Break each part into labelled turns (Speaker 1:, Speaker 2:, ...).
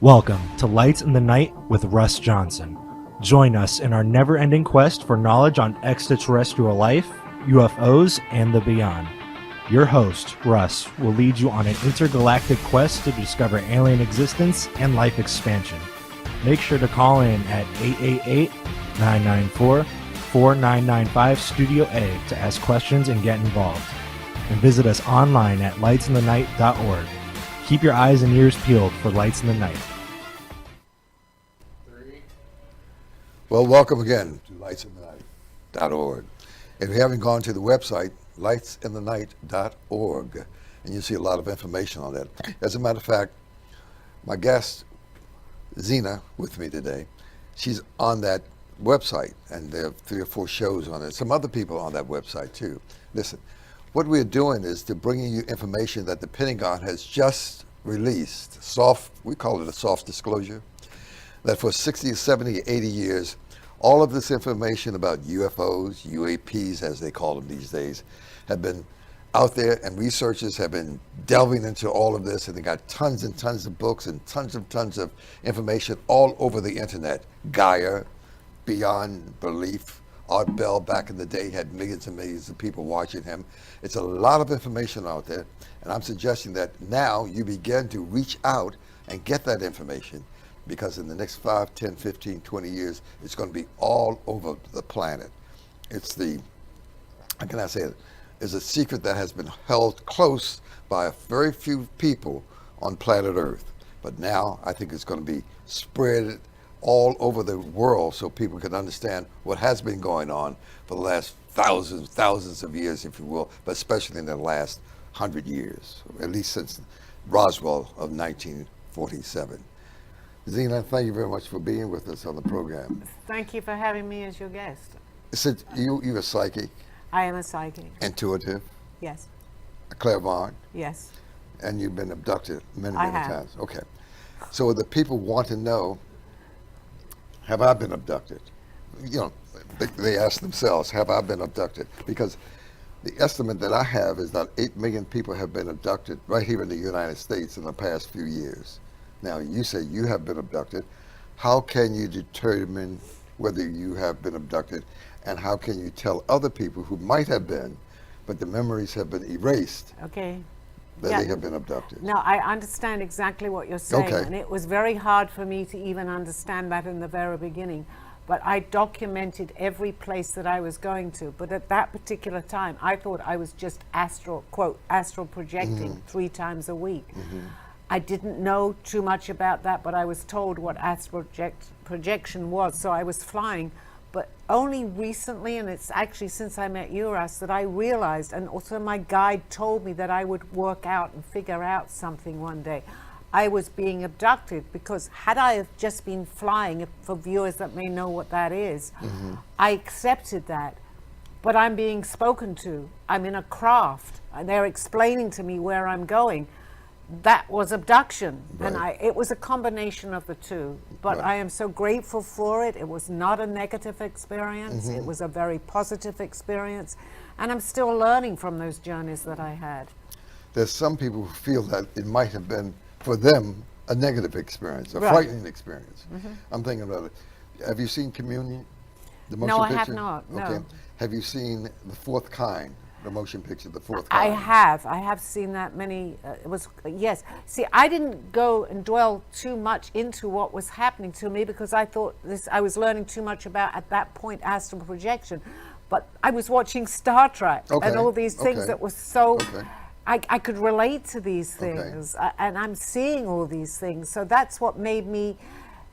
Speaker 1: Welcome to Lights in the Night with Russ Johanson. Join us in our never-ending quest for knowledge on extraterrestrial life, UFOs, and the beyond. Your host, Russ, will lead you on an intergalactic quest to discover alien existence and life expansion. Make sure to call in at 888-994-4995 Studio A to ask questions and get involved. And visit us online at lightsinthenight.org. Keep your eyes and ears peeled for Lights in the Night.
Speaker 2: Well, welcome again to lightsinthenight.org. If you haven't gone to the website, lightsinthenight.org, and you'll see a lot of information on that. As a matter of fact, my guest, Zena, with me today, she's on that website, and there are 3 or 4 shows on it. Some other people on that website, too. Listen, what we're doing is to bringing you information that the Pentagon has just released, we call it a soft disclosure, that for 60, 70, 80 years, all of this information about UFOs, UAPs as they call them these days, have been out there, and researchers have been delving into all of this, and they got tons and tons of books and tons of information all over the internet. Gaia, beyond belief. Art Bell back in the day had millions and millions of people watching him. It's a lot of information out there, and I'm suggesting that now you begin to reach out and get that information, because in the next 5, 10, 15, 20 years, it's going to be all over the planet. It's how can I say it? It's a secret that has been held close by a very few people on planet Earth. But now I think it's going to be spread all over the world so people can understand what has been going on for the last thousands of years, if you will, but especially in the last 100 years, at least since Roswell of 1947. Zena, thank you very much for being with us on the program.
Speaker 3: Thank you for having me as your guest.
Speaker 2: So you're a psychic?
Speaker 3: I am a psychic.
Speaker 2: Intuitive?
Speaker 3: Yes.
Speaker 2: A clairvoyant?
Speaker 3: Yes.
Speaker 2: And you've been abducted many
Speaker 3: I have.
Speaker 2: times? Okay. So the people want to know, have I been abducted? You know, they ask themselves, have I been abducted? Because the estimate that I have is that 8 million people have been abducted right here in the United States in the past few years. Now, you say you have been abducted. How can you determine whether you have been abducted, and how can you tell other people who might have been, but the memories have been erased,
Speaker 3: Okay.
Speaker 2: that
Speaker 3: Yeah.
Speaker 2: they have been abducted?
Speaker 3: No, I understand exactly what you're saying,
Speaker 2: Okay.
Speaker 3: and it was very hard for me to even understand that in the very beginning. But I documented every place that I was going to. But at that particular time, I thought I was just astral projecting 3 times a week. I didn't know too much about that, but I was told what astral projection was, so I was flying. But only recently, and it's actually since I met you, Russ, that I realized, and also my guide told me that I would work out and figure out something one day. I was being abducted, because had I have just been flying, for viewers that may know what that is, I accepted that. But I'm being spoken to. I'm in a craft, and they're explaining to me where I'm going. That was abduction,
Speaker 2: Right.
Speaker 3: and it was a combination of the two. But
Speaker 2: Right.
Speaker 3: I am so grateful for it. It was not a negative experience. It was a very positive experience, and I'm still learning from those journeys that I had.
Speaker 2: There's some people who feel that it might have been, for them, a negative experience, a
Speaker 3: Right.
Speaker 2: frightening experience. I'm thinking about it. Have you seen Communion? The motion
Speaker 3: No, I
Speaker 2: picture?
Speaker 3: have not, no.
Speaker 2: Okay. Have you seen The Fourth Kind, the motion picture, The Fourth
Speaker 3: I
Speaker 2: Kind?
Speaker 3: have seen that many. Yes. See, I didn't go and dwell too much into what was happening to me, because I thought I was learning too much about, at that point, astral projection. But I was watching Star Trek and all these things
Speaker 2: Okay.
Speaker 3: that were so.
Speaker 2: Okay.
Speaker 3: I could relate to these
Speaker 2: Okay.
Speaker 3: things, and I'm seeing all these things. So that's what made me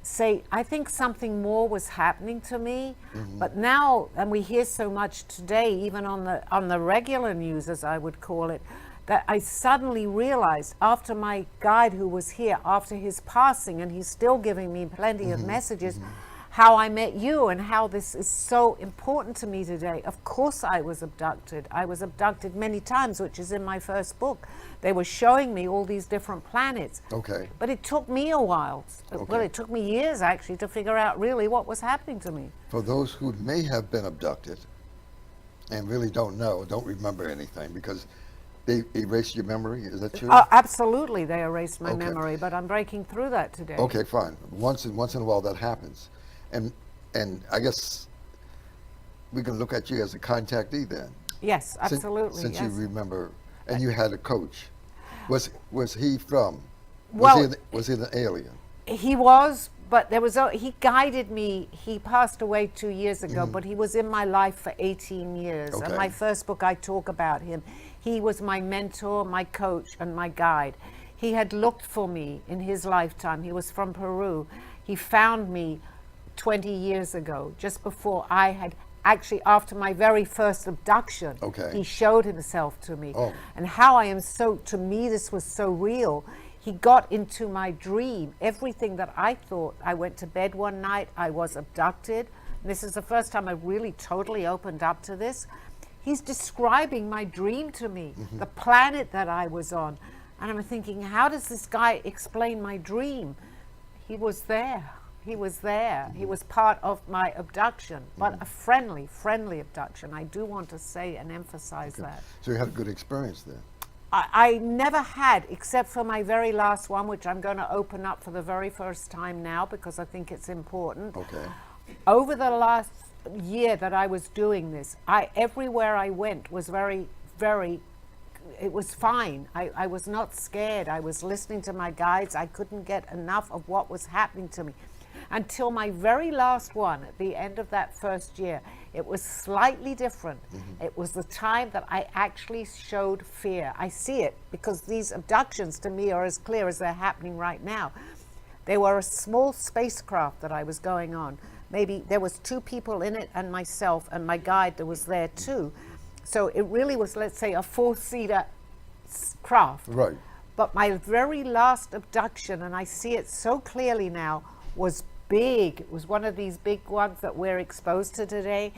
Speaker 3: say, I think something more was happening to me. But now, and we hear so much today, even on the regular news, as I would call it, that I suddenly realized, after my guide who was here, after his passing, and he's still giving me plenty of messages, how I met you and how this is so important to me today. Of course I was abducted. I was abducted many times, which is in my first book. They were showing me all these different planets.
Speaker 2: Okay.
Speaker 3: But it took me a while. Well,
Speaker 2: Okay.
Speaker 3: it took me years, actually, to figure out really what was happening to me.
Speaker 2: For those who may have been abducted and really don't know, don't remember anything, because They erased your memory. Is that true?
Speaker 3: Absolutely, they erased my
Speaker 2: Okay.
Speaker 3: memory, but I'm breaking through that today.
Speaker 2: Okay, fine. Once in a while that happens, and I guess we can look at you as a contactee then.
Speaker 3: Yes,
Speaker 2: Since-
Speaker 3: absolutely.
Speaker 2: Since
Speaker 3: yes.
Speaker 2: you remember, and you had a coach. Was he from?
Speaker 3: Well-
Speaker 2: Was he an alien?
Speaker 3: He was, but he guided me. He passed away 2 years ago, but he was in my life for 18 years.
Speaker 2: Okay.
Speaker 3: And my first book, I talk about him. He was my mentor, my coach, and my guide. He had looked for me in his lifetime. He was from Peru. He found me 20 years ago, just before I had actually, after my very first abduction.
Speaker 2: Okay.
Speaker 3: He showed himself to me.
Speaker 2: Oh.
Speaker 3: And how I am to me, this was so real. He got into my dream. Everything that I thought, I went to bed one night, I was abducted. And this is the first time I really totally opened up to this. He's describing my dream to me, the planet that I was on. And I'm thinking, how does this guy explain my dream? He was there. He was there. He was part of my abduction, but a friendly abduction. I do want to say and emphasize that.
Speaker 2: So you had a good experience there.
Speaker 3: I never had, except for my very last one, which I'm going to open up for the very first time now because I think it's important.
Speaker 2: Okay.
Speaker 3: Over the last year that I was doing this, everywhere I went was it was fine. I was not scared. I was listening to my guides. I couldn't get enough of what was happening to me. Until my very last one, at the end of that first year, it was slightly different. It was the time that I actually showed fear. I see it because these abductions to me are as clear as they're happening right now. They were a small spacecraft that I was going on. Maybe there was 2 people in it and myself and my guide that was there too. So it really was, let's say, a 4-seater craft.
Speaker 2: Right.
Speaker 3: But my very last abduction, and I see it so clearly now, was big. It was one of these big ones that we're exposed to today.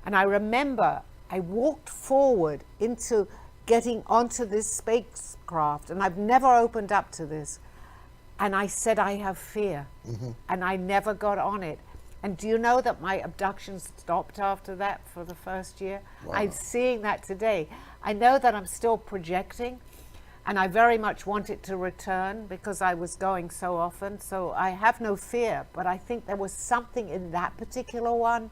Speaker 3: And I remember I walked forward into getting onto this spacecraft, and I've never opened up to this. And I said, I have fear. And I never got on it. And do you know that my abductions stopped after that for the first year?
Speaker 2: Wow.
Speaker 3: I'm seeing that today. I know that I'm still projecting, and I very much want it to return because I was going so often. So I have no fear, but I think there was something in that particular one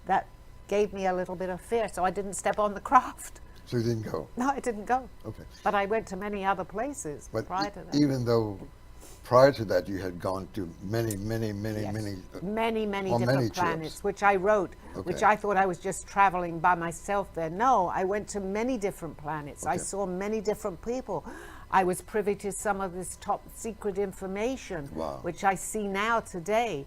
Speaker 3: that gave me a little bit of fear. So I didn't step on the craft.
Speaker 2: So you didn't go.
Speaker 3: No, I didn't go.
Speaker 2: Okay.
Speaker 3: But I went to many other places
Speaker 2: But
Speaker 3: prior to that.
Speaker 2: even though prior to that you had gone to many,
Speaker 3: Yes.
Speaker 2: many
Speaker 3: many
Speaker 2: on
Speaker 3: different
Speaker 2: many
Speaker 3: planets,
Speaker 2: trips.
Speaker 3: which I wrote, which
Speaker 2: Okay.
Speaker 3: I thought I was just traveling by myself there. No, I went to many different planets. I
Speaker 2: Okay.
Speaker 3: saw many different people. I was privy to some of this top secret information,
Speaker 2: Wow.
Speaker 3: which I see now today.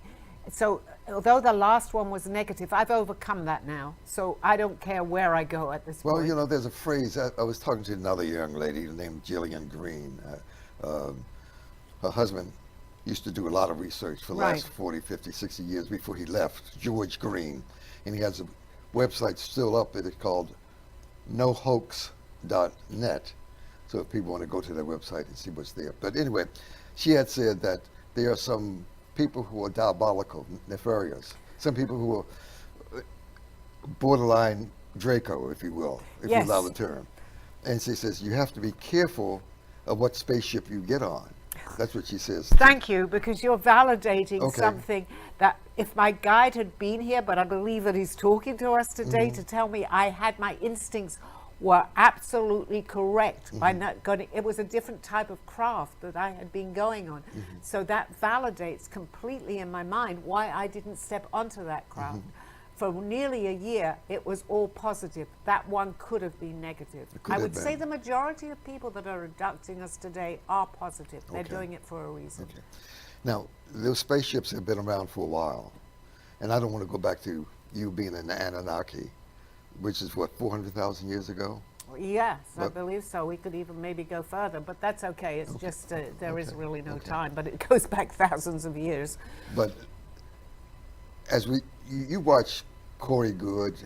Speaker 3: So although the last one was negative, I've overcome that now. So I don't care where I go at this
Speaker 2: Well,
Speaker 3: point.
Speaker 2: you know, there's a phrase. I was talking to another young lady named Jillian Green. Her husband used to do a lot of research for the last
Speaker 3: Right.
Speaker 2: 40, 50, 60 years before he left, George Green. And he has a website still up that is called nohoax.net. So if people want to go to their website and see what's there. But anyway, she had said that there are some people who are diabolical, nefarious. Some people who are borderline Draco, if you will, if you
Speaker 3: Yes.
Speaker 2: allow the term. And she says, you have to be careful of what spaceship you get on. That's what she says.
Speaker 3: Thank you, because you're validating
Speaker 2: Okay.
Speaker 3: something that if my guide had been here, but I believe that he's talking to us today
Speaker 2: Mm-hmm.
Speaker 3: to tell me I had my instincts were absolutely correct by
Speaker 2: Mm-hmm.
Speaker 3: not going. It was a different type of craft that I had been going on.
Speaker 2: Mm-hmm.
Speaker 3: So that validates completely in my mind why I didn't step onto that craft.
Speaker 2: Mm-hmm.
Speaker 3: For nearly a year, it was all positive. That one could have been negative.
Speaker 2: could
Speaker 3: I
Speaker 2: have
Speaker 3: would say
Speaker 2: been.
Speaker 3: the majority of people that are abducting us today are positive. They're
Speaker 2: Okay.
Speaker 3: doing it for a reason.
Speaker 2: Okay. Now, those spaceships have been around for a while. And I don't want to go back to you being in the Anunnaki, which is what, 400,000 years ago?
Speaker 3: Yes, I
Speaker 2: But-
Speaker 3: believe so. We could even maybe go further, but that's okay. It's just there is
Speaker 2: Okay.
Speaker 3: really no
Speaker 2: Okay.
Speaker 3: time, but it goes back thousands of years.
Speaker 2: But as you watch Corey Good,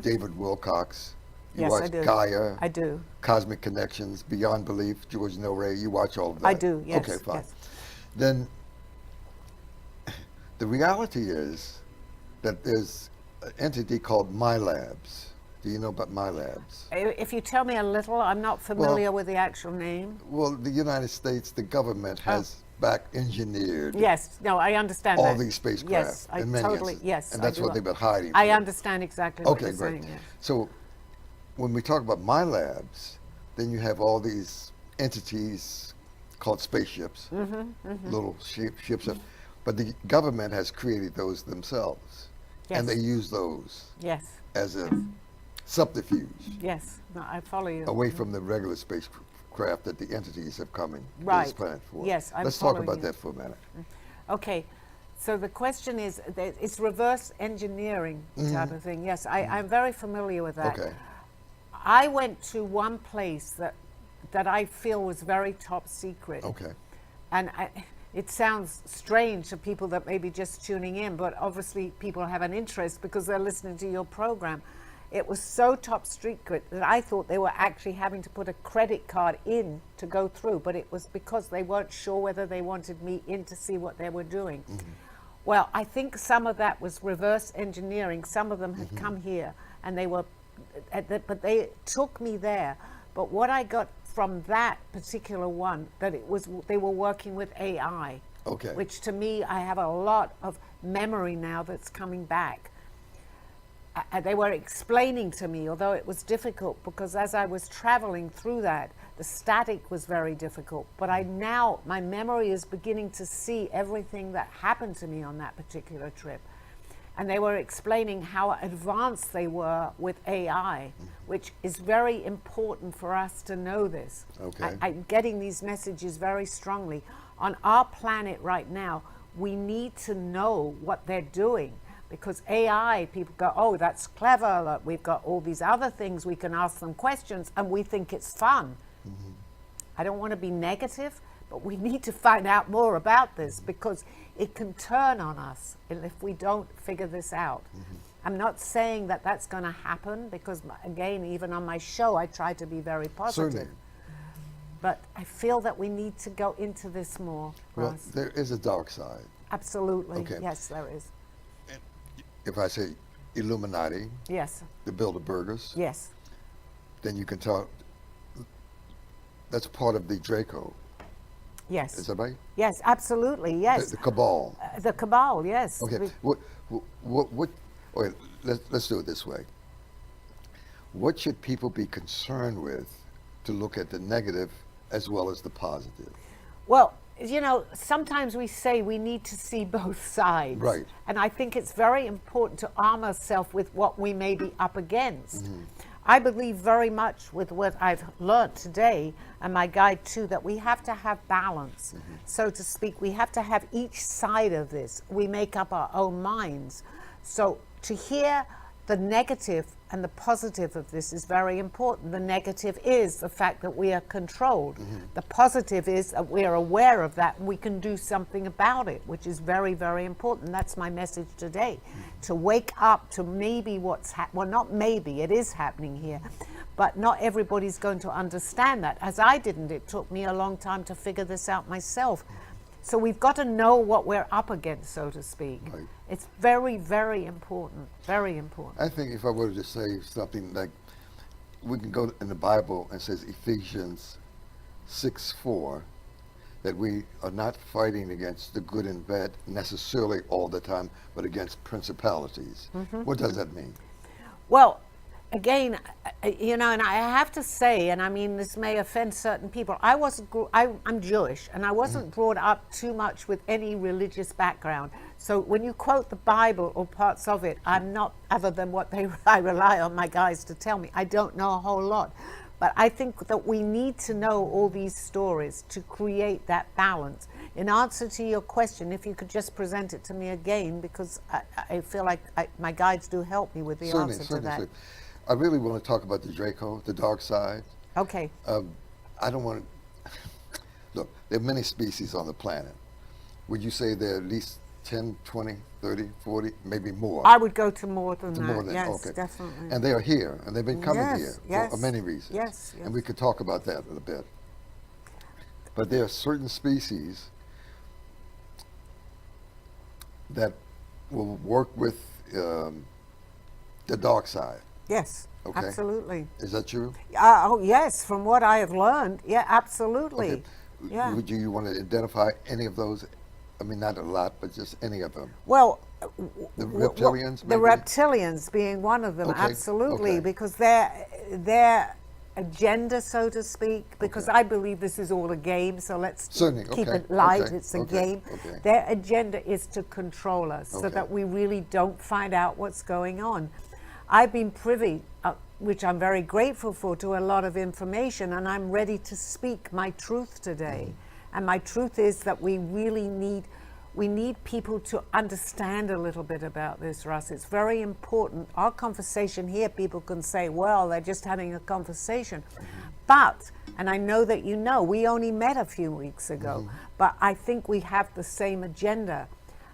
Speaker 2: David Wilcox, you
Speaker 3: Yes, I
Speaker 2: watch
Speaker 3: do.
Speaker 2: Gaia,
Speaker 3: I do.
Speaker 2: Cosmic Connections, Beyond Belief, George Ray, you watch all of that.
Speaker 3: I do, yes,
Speaker 2: Okay, fine.
Speaker 3: yes.
Speaker 2: Then the reality is that there's an entity called My Labs. Do you know about my labs?
Speaker 3: If you tell me a little, I'm not familiar with the actual name.
Speaker 2: Well, the United States, the government has back engineered
Speaker 3: Yes, no, I understand
Speaker 2: all
Speaker 3: that.
Speaker 2: these spacecraft.
Speaker 3: Yes, I
Speaker 2: in many
Speaker 3: totally,
Speaker 2: instances.
Speaker 3: yes.
Speaker 2: And
Speaker 3: I
Speaker 2: that's
Speaker 3: do.
Speaker 2: what they've been hiding.
Speaker 3: I
Speaker 2: from.
Speaker 3: understand exactly what
Speaker 2: Okay,
Speaker 3: you're
Speaker 2: great.
Speaker 3: saying. Yes.
Speaker 2: So when we talk about my labs, then you have all these entities called spaceships, little ships. But the government has created those themselves.
Speaker 3: Yes.
Speaker 2: And they use those
Speaker 3: Yes,
Speaker 2: as a subterfuge
Speaker 3: yes. No, I follow you.
Speaker 2: away from the regular spacecraft that the entities have come in to this
Speaker 3: Right.
Speaker 2: planet for.
Speaker 3: Yes, I'm
Speaker 2: Let's talk
Speaker 3: following
Speaker 2: about
Speaker 3: you.
Speaker 2: that for a minute.
Speaker 3: Okay, so the question is, that it's reverse engineering type of thing. Yes, I'm very familiar with that.
Speaker 2: Okay.
Speaker 3: I went to one place that I feel was very top secret.
Speaker 2: Okay.
Speaker 3: And it sounds strange to people that may be just tuning in, but obviously people have an interest because they're listening to your program. It was so top secret that I thought they were actually having to put a credit card in to go through, but it was because they weren't sure whether they wanted me in to see what they were doing. Well, I think some of that was reverse engineering. Some of them had come here and they were, but they took me there. But what I got from that particular one, that it was, they were working with AI.
Speaker 2: Okay.
Speaker 3: Which to me, I have a lot of memory now that's coming back. They were explaining to me, although it was difficult, because as I was traveling through that, the static was very difficult. But my memory is beginning to see everything that happened to me on that particular trip. And they were explaining how advanced they were with AI, which is very important for us to know this.
Speaker 2: Okay.
Speaker 3: I'm getting these messages very strongly. On our planet right now, we need to know what they're doing. Because AI, people go, oh, that's clever. Look, we've got all these other things. We can ask them questions and we think it's fun. I don't want to be negative, but we need to find out more about this because it can turn on us if we don't figure this out. I'm not saying that that's going to happen because, again, even on my show, I try to be very positive.
Speaker 2: Certainly.
Speaker 3: But I feel that we need to go into this more,
Speaker 2: Well,
Speaker 3: Russ.
Speaker 2: there is a dark side.
Speaker 3: Absolutely.
Speaker 2: Okay.
Speaker 3: Yes, there is.
Speaker 2: If I say Illuminati,
Speaker 3: Yes.
Speaker 2: the Bilderbergers,
Speaker 3: Yes.
Speaker 2: then you can tell that's part of the Draco.
Speaker 3: Yes.
Speaker 2: Is that right?
Speaker 3: Yes, absolutely. Yes.
Speaker 2: The cabal.
Speaker 3: The cabal, yes.
Speaker 2: Okay. Okay, let's do it this way. What should people be concerned with to look at the negative as well as the positive?
Speaker 3: Well, you know, sometimes we say we need to see both sides.
Speaker 2: Right.
Speaker 3: And I think it's very important to arm ourselves with what we may be up against. I believe very much with what I've learned today and my guide too, that we have to have balance, so to speak. We have to have each side of this. We make up our own minds. So to hear the negative and the positive of this is very important. The negative is the fact that we are controlled. The positive is that we are aware of that and we can do something about it, which is very, very important. That's my message today. To wake up to maybe well, not maybe, it is happening here, but not everybody's going to understand that. As I didn't, it took me a long time to figure this out myself. So we've got to know what we're up against, so to speak.
Speaker 2: Right.
Speaker 3: It's very, very important. Very important.
Speaker 2: I think if I were to say something like, we can go in the Bible and it says Ephesians 6:4, that we are not fighting against the good and bad necessarily all the time, but against principalities. What does that mean?
Speaker 3: Well, again, you know, and I have to say, and I mean, this may offend certain people. I'm Jewish, and I wasn't brought up too much with any religious background. So when you quote the Bible or parts of it, I'm not, other than what I rely on my guys to tell me. I don't know a whole lot. But I think that we need to know all these stories to create that balance. In answer to your question, if you could just present it to me again, because I feel like my guides do help me with the answer to that.
Speaker 2: Certainly. I really want to talk about the Draco, the dark side.
Speaker 3: Okay.
Speaker 2: I don't want to... Look, there are many species on the planet. Would you say there are at least 10, 20, 30, 40, maybe more?
Speaker 3: I would go to more than that.
Speaker 2: More than,
Speaker 3: yes,
Speaker 2: okay.
Speaker 3: definitely.
Speaker 2: And they are here, and they've been coming here for many reasons.
Speaker 3: Yes, yes.
Speaker 2: And we could talk about that in a bit. But there are certain species that will work with the dark side.
Speaker 3: Yes,
Speaker 2: Okay.
Speaker 3: absolutely.
Speaker 2: Is that true?
Speaker 3: Oh, yes, from what I have learned, yeah, absolutely.
Speaker 2: Okay.
Speaker 3: Yeah.
Speaker 2: Would you want to identify any of those? I mean, not a lot, but just any of them.
Speaker 3: Well,
Speaker 2: The reptilians,
Speaker 3: the
Speaker 2: maybe?
Speaker 3: reptilians being one of them,
Speaker 2: Okay,
Speaker 3: absolutely,
Speaker 2: okay.
Speaker 3: because their agenda, so to speak, because
Speaker 2: Okay.
Speaker 3: I believe this is all a game, so let's
Speaker 2: Certainly,
Speaker 3: keep
Speaker 2: okay,
Speaker 3: it light.
Speaker 2: okay,
Speaker 3: It's a
Speaker 2: okay,
Speaker 3: game.
Speaker 2: okay.
Speaker 3: Their agenda is to control us so
Speaker 2: Okay.
Speaker 3: that we really don't find out what's going on. I've been privy, which I'm very grateful for, to a lot of information, and I'm ready to speak my truth today. And my truth is that we really need people to understand a little bit about this, Russ. It's very important. Our conversation here, people can say, well, they're just having a conversation. But, and I know that you know, we only met a few weeks ago, but I think we have the same agenda.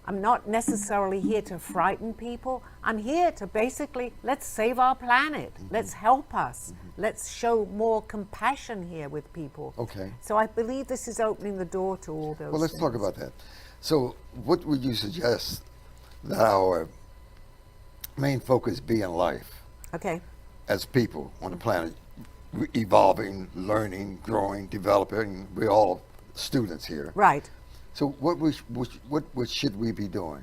Speaker 3: I'm not necessarily here to frighten people. I'm here to basically, let's save our planet. Let's help us. Let's show more compassion here with people.
Speaker 2: Okay.
Speaker 3: So I believe this is opening the door to all those
Speaker 2: Well, let's talk
Speaker 3: things.
Speaker 2: about that. So, what would you suggest that our main focus be in life
Speaker 3: Okay.
Speaker 2: as people on the planet? Evolving, learning, growing, developing. We're all students here.
Speaker 3: Right.
Speaker 2: So, what should we be doing?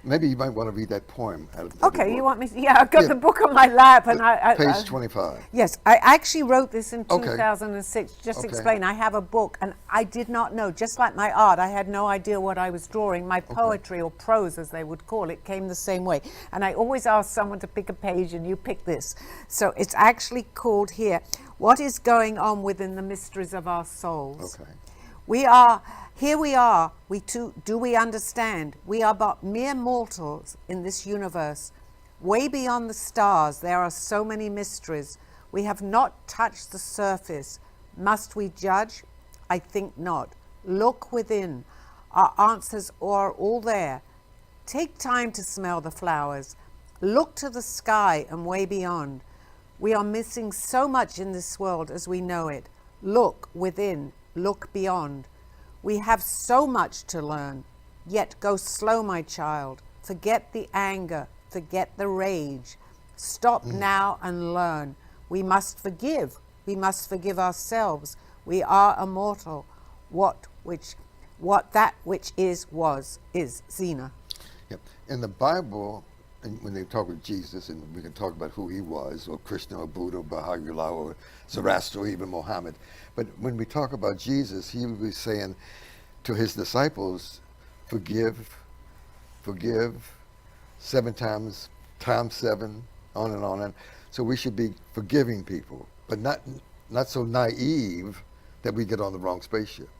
Speaker 2: Maybe you might want to read that poem out of the
Speaker 3: Okay,
Speaker 2: book.
Speaker 3: you want me to, yeah, I've got
Speaker 2: Yeah.
Speaker 3: the book on my lap and I
Speaker 2: Page 25.
Speaker 3: yes, I actually wrote this in
Speaker 2: Okay.
Speaker 3: 2006. Just
Speaker 2: Okay.
Speaker 3: explain, I have a book and I did not know, just like my art, I had no idea what I was drawing. My poetry or prose, as they would call it, came the same way. And I always ask someone to pick a page and you pick this. So it's actually called here, What is Going On Within the Mysteries of Our Souls.
Speaker 2: Okay.
Speaker 3: We too, do we understand? We are but mere mortals in this universe. Way beyond the stars, there are so many mysteries. We have not touched the surface. Must we judge? I think not. Look within. Our answers are all there. Take time to smell the flowers. Look to the sky and way beyond. We are missing so much in this world as we know it. Look within. Look beyond. We have so much to learn. Yet go slow, my child. Forget the anger. Forget the rage. Stop now and learn. We must forgive. We must forgive ourselves. We are immortal. What that which is was is. Zena.
Speaker 2: Yep. In the Bible, and when they talk with Jesus, and we can talk about who he was, or Krishna, or Buddha, or Baha'u'llah, or Zoroaster, or even Muhammad. But when we talk about Jesus, he was saying to his disciples, forgive 7 times, times 7, on and on. So we should be forgiving people, but not so naive that we get on the wrong spaceship.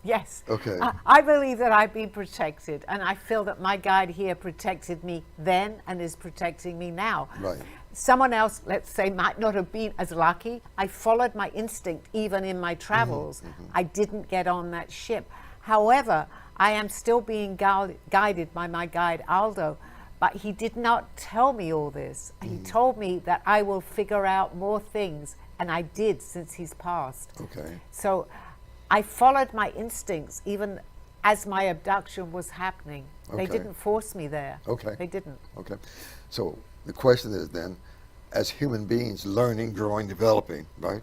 Speaker 3: Yes.
Speaker 2: Okay.
Speaker 3: I believe that I've been protected, and I feel that my guide here protected me then and is protecting me now.
Speaker 2: Right.
Speaker 3: Someone else, let's say, might not have been as lucky. I followed my instinct even in my travels. I didn't get on that ship. However, I am still being guided by my guide Aldo, but he did not tell me all this. He told me that I will figure out more things, and I did since he's passed.
Speaker 2: Okay.
Speaker 3: So I followed my instincts even as my abduction was happening. They
Speaker 2: Okay.
Speaker 3: didn't force me there.
Speaker 2: Okay.
Speaker 3: They didn't.
Speaker 2: Okay. So the question is then, as human beings, learning, growing, developing, right?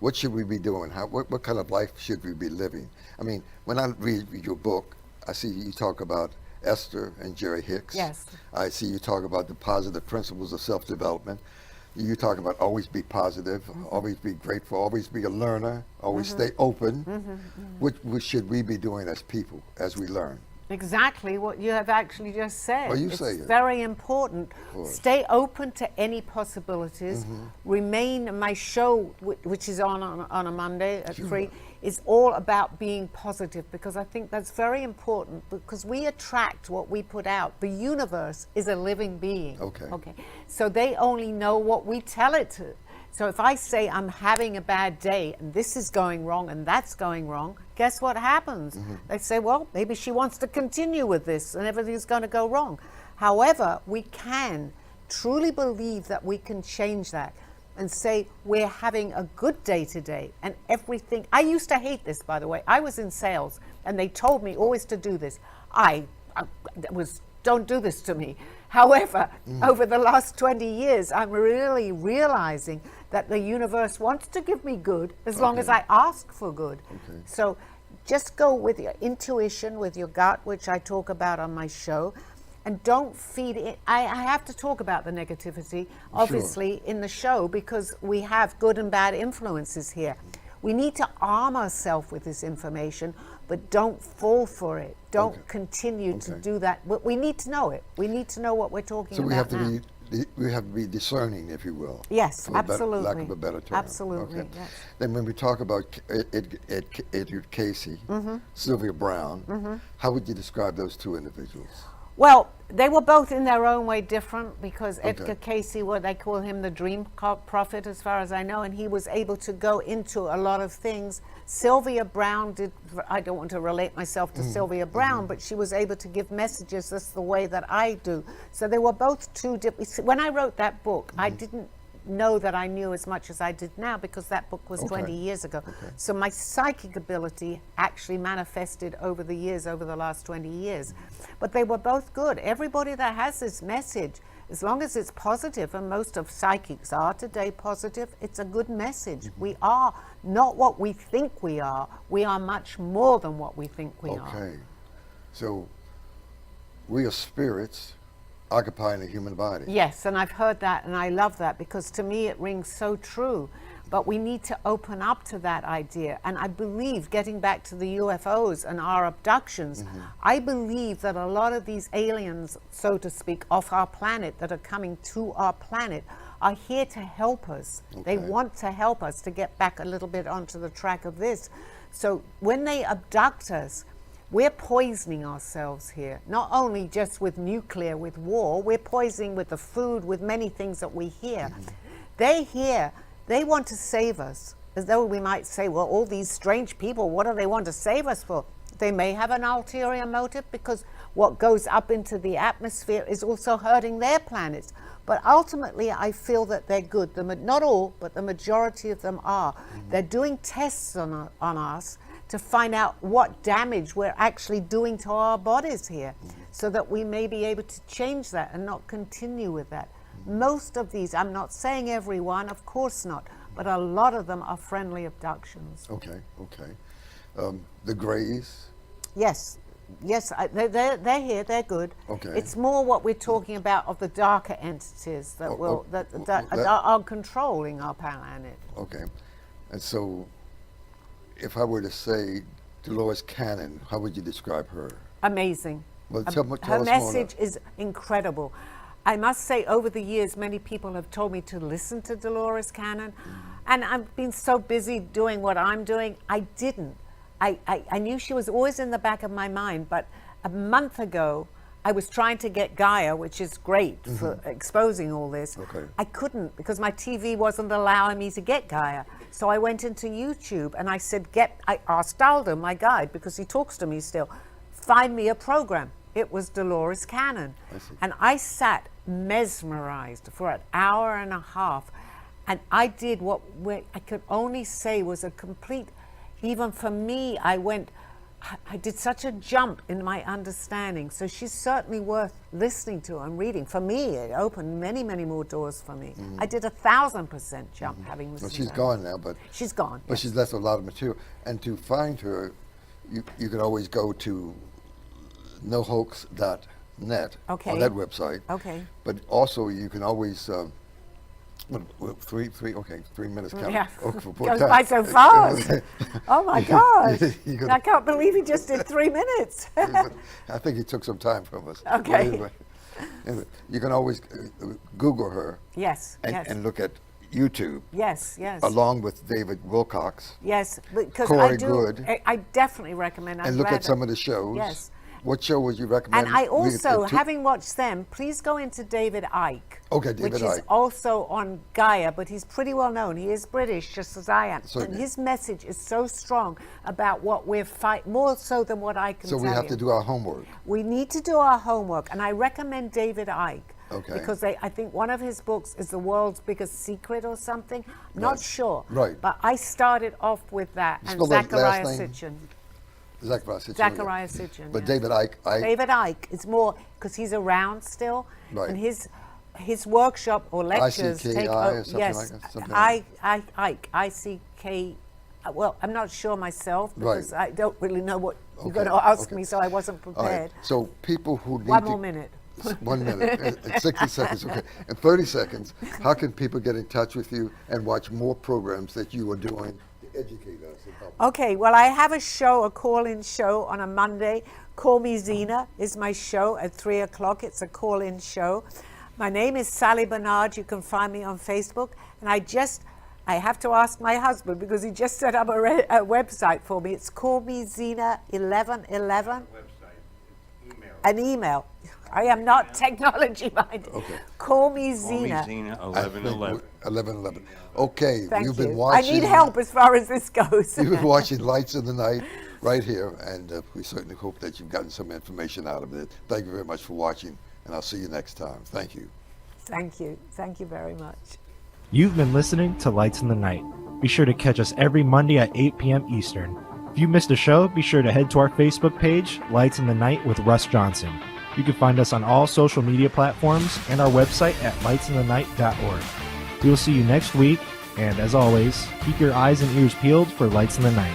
Speaker 2: What should we be doing? What kind of life should we be living? I mean, when I read your book, I see you talk about Esther and Jerry Hicks.
Speaker 3: Yes.
Speaker 2: I see you talk about the positive principles of self-development. You talk about always be positive, always be grateful, always be a learner, always stay open. What should we be doing as people as we learn?
Speaker 3: Exactly what you have actually just said.
Speaker 2: Well, you
Speaker 3: it's
Speaker 2: say it.
Speaker 3: very important.
Speaker 2: course.
Speaker 3: Stay open to any possibilities. Remain. My show, which is on a Monday at 3, is all about being positive, because I think that's very important, because we attract what we put out. The universe is a living being.
Speaker 2: Okay.
Speaker 3: So they only know what we tell it to. So if I say I'm having a bad day and this is going wrong and that's going wrong, guess what happens? They say, well, maybe she wants to continue with this and everything's going to go wrong. However, we can truly believe that we can change that and say we're having a good day today and everything. I used to hate this, by the way. I was in sales and they told me always to do this. I was, don't do this to me. However, over the last 20 years, I'm really realizing that the universe wants to give me good as long as I ask for good.
Speaker 2: Okay.
Speaker 3: So just go with your intuition, with your gut, which I talk about on my show, and don't feed it. I have to talk about the negativity, obviously, in the show, because we have good and bad influences here. We need to arm ourselves with this information, but don't fall for it. Don't continue to do that. We need to know it. We need to know what we're talking
Speaker 2: So
Speaker 3: about
Speaker 2: we have to
Speaker 3: now.
Speaker 2: we have to be discerning, if you will.
Speaker 3: Yes,
Speaker 2: for
Speaker 3: absolutely.
Speaker 2: lack of a better term.
Speaker 3: Absolutely,
Speaker 2: Okay.
Speaker 3: yes.
Speaker 2: Then when we talk about Edward Casey, Sylvia Brown, how would you describe those two individuals?
Speaker 3: Well, they were both in their own way different, because Edgar
Speaker 2: Okay.
Speaker 3: Casey, they call him the dream prophet, as far as I know, and he was able to go into a lot of things. Sylvia Brown did, I don't want to relate myself to Sylvia Brown, but she was able to give messages just the way that I do. So they were both two different. When I wrote that book, I didn't know that I knew as much as I did now, because that book was 20 years ago. So my psychic ability actually manifested over the years, over the last 20 years. But they were both good. Everybody that has this message, as long as it's positive, and most of psychics are today positive, it's a good message. We are not what we think we are. We are much more than what we think we are.
Speaker 2: Okay. So we are spirits occupying a human body.
Speaker 3: Yes, and I've heard that, and I love that, because to me it rings so true. But we need to open up to that idea. And I believe, getting back to the UFOs and our abductions, I believe that a lot of these aliens, so to speak, off our planet, that are coming to our planet, are here to help us. They want to help us to get back a little bit onto the track of this. So when they abduct us, we're poisoning ourselves here, not only just with nuclear, with war, we're poisoning with the food, with many things that we hear. They want to save us, as though we might say, well, all these strange people, what do they want to save us for? They may have an ulterior motive, because what goes up into the atmosphere is also hurting their planets. But ultimately, I feel that they're good. Not all, but the majority of them are. They're doing tests on us to find out what damage we're actually doing to our bodies here, so that we may be able to change that and not continue with that. Most of these, I'm not saying every one, of course not, but a lot of them are friendly abductions.
Speaker 2: Okay. The Greys.
Speaker 3: Yes, they're here, they're good.
Speaker 2: Okay.
Speaker 3: It's more what we're talking about of the darker entities that are controlling our planet.
Speaker 2: Okay. And so, if I were to say Dolores Cannon, how would you describe her?
Speaker 3: Amazing.
Speaker 2: Well, tell
Speaker 3: Her
Speaker 2: us more.
Speaker 3: message is incredible. I must say, over the years, many people have told me to listen to Dolores Cannon, and I've been so busy doing what I'm doing, I didn't. I knew she was always in the back of my mind, but a month ago, I was trying to get Gaia, which is great for exposing all this.
Speaker 2: Okay.
Speaker 3: I couldn't, because my TV wasn't allowing me to get Gaia. So I went into YouTube and I said, I asked Aldo, my guide, because he talks to me still, find me a program. It was Dolores Cannon. And I sat mesmerized for an hour and a half. And I did what I could only say was a complete, even for me, I did such a jump in my understanding. So she's certainly worth listening to and reading. For me, it opened many, many more doors for me. I did 1,000% jump having listened
Speaker 2: Well, she's
Speaker 3: to her.
Speaker 2: gone now, but
Speaker 3: She's gone.
Speaker 2: But she's left a lot of material. And to find her, you can always go to nohoax.net on that website.
Speaker 3: Okay.
Speaker 2: But also you can always 3 minutes count.
Speaker 3: Yeah,
Speaker 2: for poor
Speaker 3: goes
Speaker 2: time.
Speaker 3: by so fast. Oh my God!
Speaker 2: You could-
Speaker 3: I can't believe he just did 3 minutes.
Speaker 2: I think he took some time from us.
Speaker 3: Okay.
Speaker 2: But anyway, you can always Google her
Speaker 3: Yes, yes,
Speaker 2: and look at YouTube
Speaker 3: yes, yes,
Speaker 2: along with David Wilcox
Speaker 3: yes. Because
Speaker 2: Corey
Speaker 3: I do.
Speaker 2: Good.
Speaker 3: I definitely recommend.
Speaker 2: and look at some of the shows.
Speaker 3: Yes.
Speaker 2: What show would you recommend?
Speaker 3: And I also,
Speaker 2: two-
Speaker 3: having watched them, please go into David Icke.
Speaker 2: Okay, David
Speaker 3: which
Speaker 2: Icke.
Speaker 3: is also on Gaia, but he's pretty well known. He is British, just as I am.
Speaker 2: Certainly.
Speaker 3: And his message is so strong about what we're fighting, more so than what I can
Speaker 2: So
Speaker 3: tell
Speaker 2: we have
Speaker 3: you.
Speaker 2: to do our homework.
Speaker 3: We need to do our homework, and I recommend David Icke.
Speaker 2: Okay.
Speaker 3: Because I think one of his books is The World's Biggest Secret or something. I'm not sure.
Speaker 2: Right.
Speaker 3: But I started off with that. And
Speaker 2: Spell that last
Speaker 3: Zachariah
Speaker 2: name.
Speaker 3: Sitchin.
Speaker 2: Zachariah Sitchin.
Speaker 3: Zachariah Sitchin.
Speaker 2: But
Speaker 3: yes.
Speaker 2: David Icke.
Speaker 3: David Icke. It's more because he's around still,
Speaker 2: Right.
Speaker 3: and his workshop or lectures
Speaker 2: ICKI
Speaker 3: take.
Speaker 2: or something
Speaker 3: yes,
Speaker 2: like that, something like
Speaker 3: Icke. ICK. Well, I'm not sure myself because
Speaker 2: Right.
Speaker 3: I don't really know what you're
Speaker 2: Okay,
Speaker 3: going to ask
Speaker 2: okay.
Speaker 3: me, so I wasn't
Speaker 2: All
Speaker 3: prepared.
Speaker 2: right. So people who need
Speaker 3: One
Speaker 2: to,
Speaker 3: more minute.
Speaker 2: 1 minute, and 60 seconds, okay. In 30 seconds, how can people get in touch with you and watch more programs that you are doing to educate us and help?
Speaker 3: Okay, well, I have a show, a call-in show on a Monday. Call Me Zena is my show at 3 o'clock. It's a call-in show. My name is Sally Bernard. You can find me on Facebook. And I have to ask my husband because he just set up a website for me. It's Call Me Zena 1111. An email. I am not technology minded.
Speaker 2: Okay.
Speaker 3: Call Me
Speaker 4: Call me
Speaker 3: Zena.
Speaker 4: Zena
Speaker 2: I think
Speaker 4: 1111.
Speaker 2: 1111. Okay,
Speaker 3: Thank
Speaker 2: you've
Speaker 3: you.
Speaker 2: been watching.
Speaker 3: I need help as far as this goes.
Speaker 2: You've been watching Lights in the Night right here, and we certainly hope that you've gotten some information out of it. Thank you very much for watching, and I'll see you next time. Thank you.
Speaker 3: Thank you. Thank you very much.
Speaker 1: You've been listening to Lights in the Night. Be sure to catch us every Monday at 8 p.m. Eastern. If you missed a show, be sure to head to our Facebook page, Lights in the Night with Russ Johnson. You can find us on all social media platforms and our website at lightsinthenight.org. We will see you next week, and as always, keep your eyes and ears peeled for Lights in the Night.